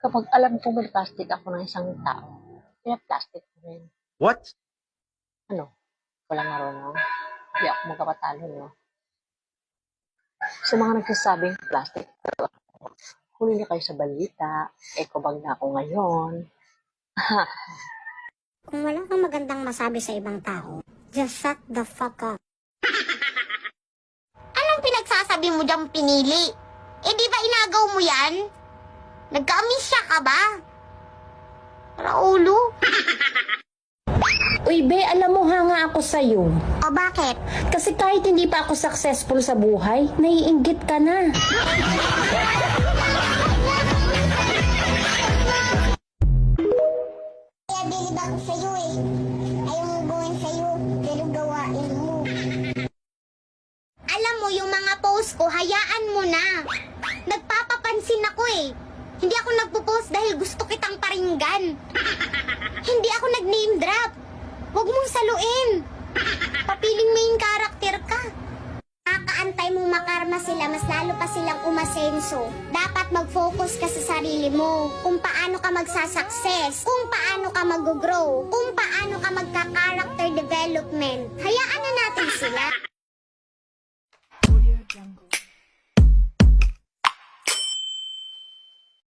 Kapag alam kong may plastic ako ng isang tao, plastic ko rin. What? Ano? Walang marunong. Hindi ako magkapatalo, no? Sa mga nagsasabing plastic, huli na kayo sa balita, ecobag na ako ngayon. Kung wala kang magandang masabi sa ibang tao, just shut the fuck up. Anong pinagsasabi mo diyang pinili? Eh di ba inagaw mo yan? Nagka-amisya ka ba? Raulo? Uy, be, alam mo hanga ako sa'yo. O bakit? Kasi kahit hindi pa ako successful sa buhay, naiinggit ka na. Kaya bilib ako sa'yo eh. Ayaw mo gawin sa'yo, pero gawain mo. Alam mo, yung mga post ko, hayaan mo na. Nagpapapansin ako eh. Hindi ako nagpo-post dahil gusto kitang paringgan. Hindi ako nag-name drop. Huwag mong saluin. Papiling main character ka. Kakaantay mong makarma sila, mas lalo pa silang umasenso. Dapat mag-focus ka sa sarili mo. Kung paano ka magsasucess, kung paano ka mag-grow, kung paano ka magka-character development. Hayaan na natin sila.